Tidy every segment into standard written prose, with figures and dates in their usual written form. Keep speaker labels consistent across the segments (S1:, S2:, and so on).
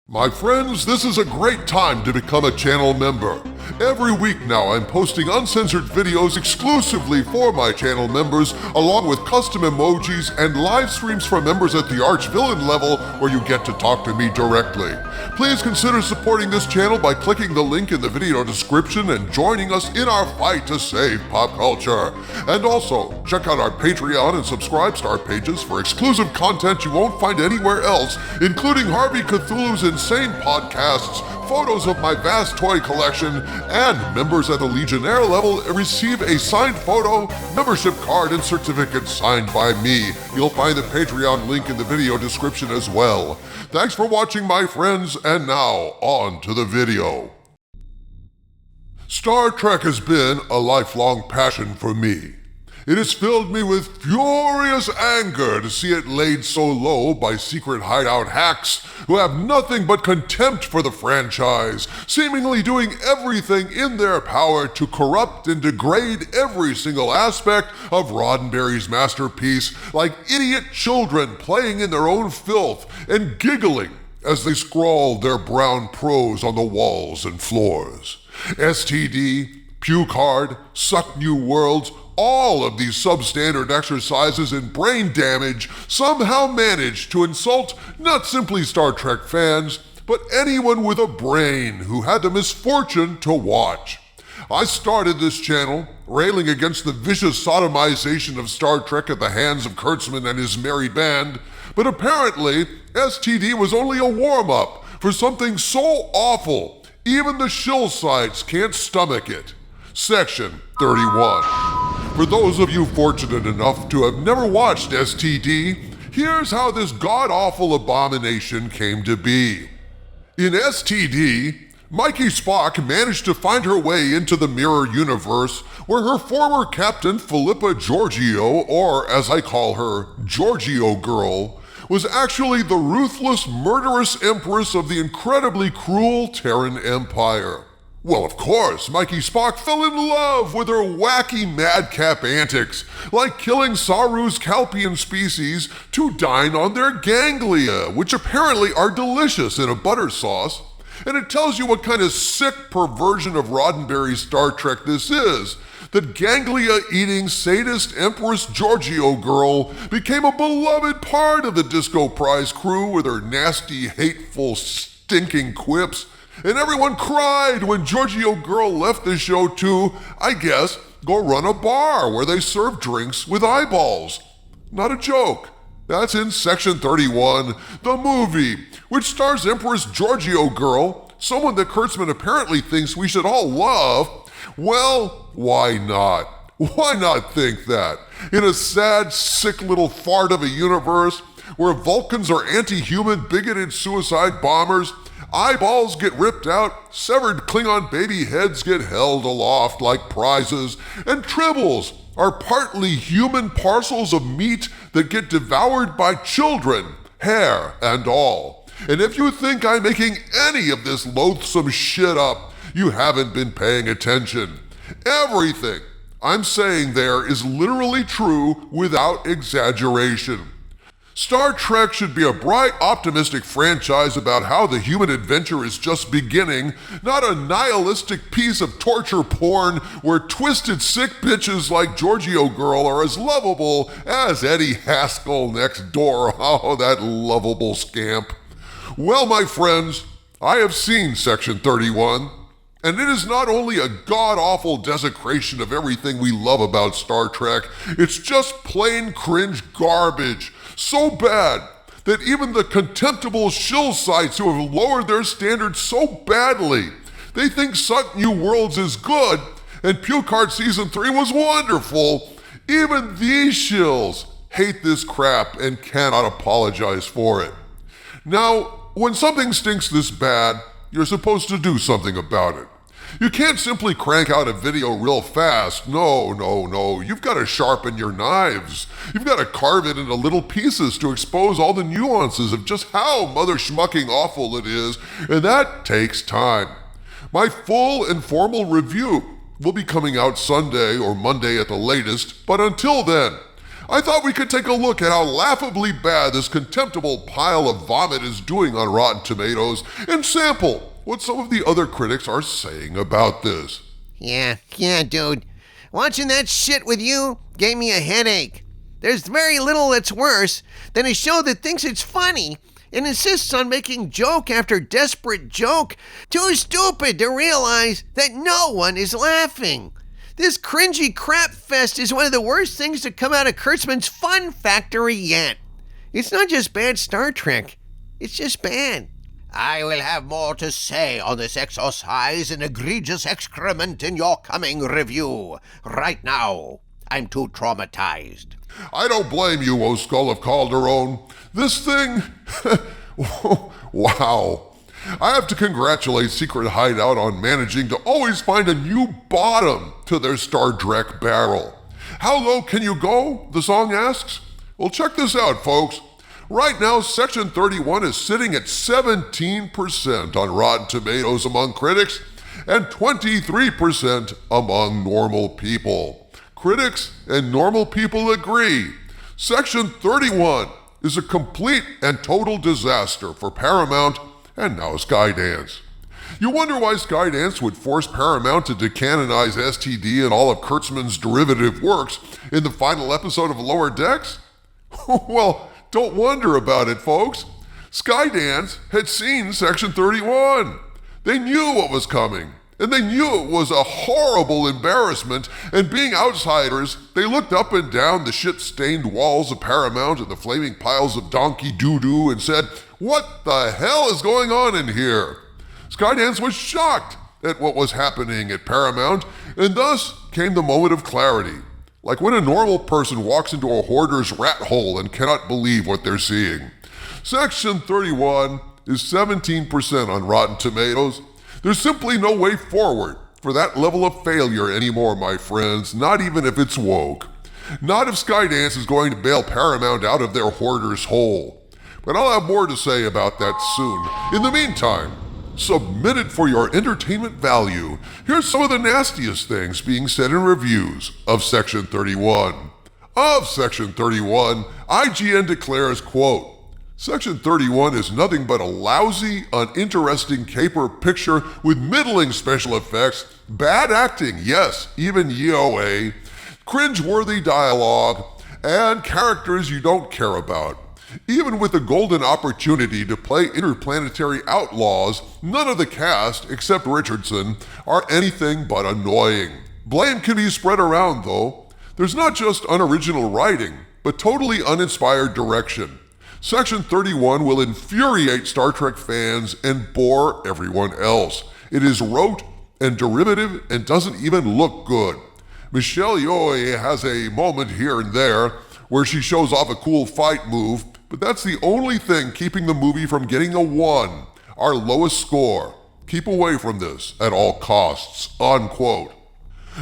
S1: My friends, this is a great time to become a channel member. Every week now I'm posting uncensored videos exclusively for my channel members, along with custom emojis and live streams for members at the Arch-Villain level where you get to talk to me directly. Please consider supporting this channel by clicking the link in the video description and joining us in our fight to save pop culture. And also, check out our Patreon and Subscribe-Star pages for exclusive content you won't find anywhere else, including Harvey Cthulhu's insane podcasts, photos of my vast toy collection, and members at the Legionnaire level receive a signed photo, membership card, and certificate signed by me. You'll find the Patreon link in the video description as well. Thanks for watching, my friends, and now on to the video. Star Trek has been a lifelong passion for me. It has filled me with furious anger to see it laid so low by secret hideout hacks who have nothing but contempt for the franchise, seemingly doing everything in their power to corrupt and degrade every single aspect of Roddenberry's masterpiece, like idiot children playing in their own filth and giggling as they scrawled their brown prose on the walls and floors. STD, Puke Hard, Suck New Worlds, all of these substandard exercises in brain damage somehow managed to insult not simply Star Trek fans, but anyone with a brain who had the misfortune to watch. I started this channel railing against the vicious sodomization of Star Trek at the hands of Kurtzman and his merry band, but apparently STD was only a warm-up for something so awful even the shill sites can't stomach it. Section 31. For those of you fortunate enough to have never watched STD, here's how this god-awful abomination came to be. In STD, Mikey Spock managed to find her way into the mirror universe where her former captain Philippa Georgiou, or as I call her, Giorgio Girl, was actually the ruthless, murderous empress of the incredibly cruel Terran Empire. Well, of course, Mikey Spock fell in love with her wacky madcap antics, like killing Saru's Calpian species to dine on their ganglia, which apparently are delicious in a butter sauce. And it tells you what kind of sick perversion of Roddenberry's Star Trek this is, that ganglia-eating sadist Empress Giorgio Girl became a beloved part of the Disco Prize crew with her nasty, hateful, stinking quips. And everyone cried when Giorgio Girl left the show to, I guess, go run a bar where they serve drinks with eyeballs. Not a joke. That's in Section 31, the movie, which stars Empress Giorgio Girl, someone that Kurtzman apparently thinks we should all love. Well, why not? Why not think that? In a sad, sick little fart of a universe where Vulcans are anti-human, bigoted suicide bombers, eyeballs get ripped out, severed Klingon baby heads get held aloft like prizes, and tribbles are partly human parcels of meat that get devoured by children, hair and all. And if you think I'm making any of this loathsome shit up, you haven't been paying attention. Everything I'm saying there is literally true without exaggeration. Star Trek should be a bright, optimistic franchise about how the human adventure is just beginning, not a nihilistic piece of torture porn where twisted sick bitches like Giorgio Girl are as lovable as Eddie Haskell next door. Oh, that lovable scamp. Well, my friends, I have seen Section 31, and it is not only a god-awful desecration of everything we love about Star Trek, it's just plain cringe garbage. So bad that even the contemptible shill sites who have lowered their standards so badly, they think Suck New Worlds is good and Puke Hard Season 3 was wonderful, even these shills hate this crap and cannot apologize for it. Now, when something stinks this bad, you're supposed to do something about it. You can't simply crank out a video real fast. No. You've got to sharpen your knives. You've got to carve it into little pieces to expose all the nuances of just how mother schmucking awful it is, and that takes time. My full and formal review will be coming out Sunday or Monday at the latest, but until then, I thought we could take a look at how laughably bad this contemptible pile of vomit is doing on Rotten Tomatoes and sample what some of the other critics are saying about this.
S2: Yeah, dude. Watching that shit with you gave me a headache. There's very little that's worse than a show that thinks it's funny and insists on making joke after desperate joke, too stupid to realize that no one is laughing. This cringy crap fest is one of the worst things to come out of Kurtzman's Fun Factory yet. It's not just bad Star Trek, it's just bad. I will have more to say on this exercise in egregious excrement in your coming review. Right now, I'm too traumatized.
S1: I don't blame you, O Skull of Calderon. This thing... wow. I have to congratulate Secret Hideout on managing to always find a new bottom to their Star Trek barrel. How low can you go, the song asks? Well, check this out, folks. Right now, Section 31 is sitting at 17% on Rotten Tomatoes among critics and 23% among normal people. Critics and normal people agree. Section 31 is a complete and total disaster for Paramount and now Skydance. You wonder why Skydance would force Paramount to decanonize STD and all of Kurtzman's derivative works in the final episode of Lower Decks? Well, don't wonder about it, folks. Skydance had seen Section 31. They knew what was coming, and they knew it was a horrible embarrassment, and being outsiders, they looked up and down the shit-stained walls of Paramount and the flaming piles of donkey doo-doo and said, "What the hell is going on in here?" Skydance was shocked at what was happening at Paramount, and thus came the moment of clarity. Like when a normal person walks into a hoarder's rat hole and cannot believe what they're seeing. Section 31 is 17% on Rotten Tomatoes. There's simply no way forward for that level of failure anymore, my friends, not even if it's woke. Not if Skydance is going to bail Paramount out of their hoarder's hole. But I'll have more to say about that soon. In the meantime, submitted for your entertainment value, here's some of the nastiest things being said in reviews of Section 31. Of Section 31, IGN declares, quote, Section 31 is nothing but a lousy, uninteresting caper picture with middling special effects, bad acting, yes, even YOA, cringe-worthy dialogue, and characters you don't care about. Even with the golden opportunity to play interplanetary outlaws, none of the cast, except Richardson, are anything but annoying. Blame can be spread around, though. There's not just unoriginal writing, but totally uninspired direction. Section 31 will infuriate Star Trek fans and bore everyone else. It is rote and derivative and doesn't even look good. Michelle Yeoh has a moment here and there where she shows off a cool fight move, but that's the only thing keeping the movie from getting a 1, our lowest score. Keep away from this at all costs, unquote.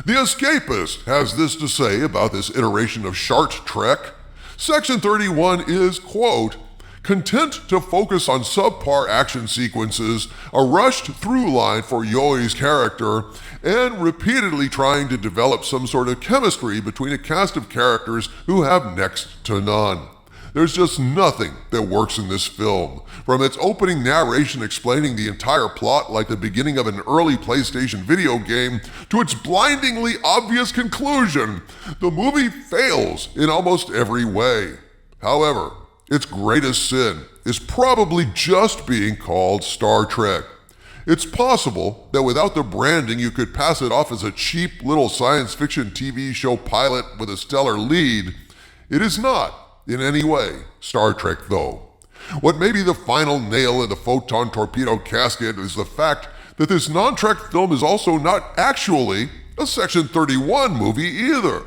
S1: The Escapist has this to say about this iteration of Shart Trek. Section 31 is, quote, content to focus on subpar action sequences, a rushed through line for Yoi's character, and repeatedly trying to develop some sort of chemistry between a cast of characters who have next to none. There's just nothing that works in this film. From its opening narration explaining the entire plot like the beginning of an early PlayStation video game to its blindingly obvious conclusion, the movie fails in almost every way. However, its greatest sin is probably just being called Star Trek. It's possible that without the branding you could pass it off as a cheap little science fiction TV show pilot with a stellar lead. It is not in any way Star Trek, though. What may be the final nail in the photon torpedo casket is the fact that this non-Trek film is also not actually a Section 31 movie either.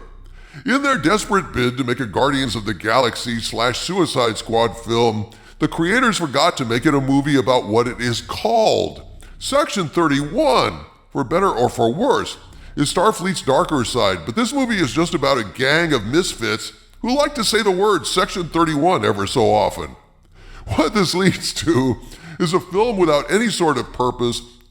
S1: In their desperate bid to make a Guardians of the Galaxy / Suicide Squad film, the creators forgot to make it a movie about what it is called. Section 31, for better or for worse, is Starfleet's darker side, but this movie is just about a gang of misfits who like to say the word Section 31 ever so often. What this leads to is a film without any sort of purpose,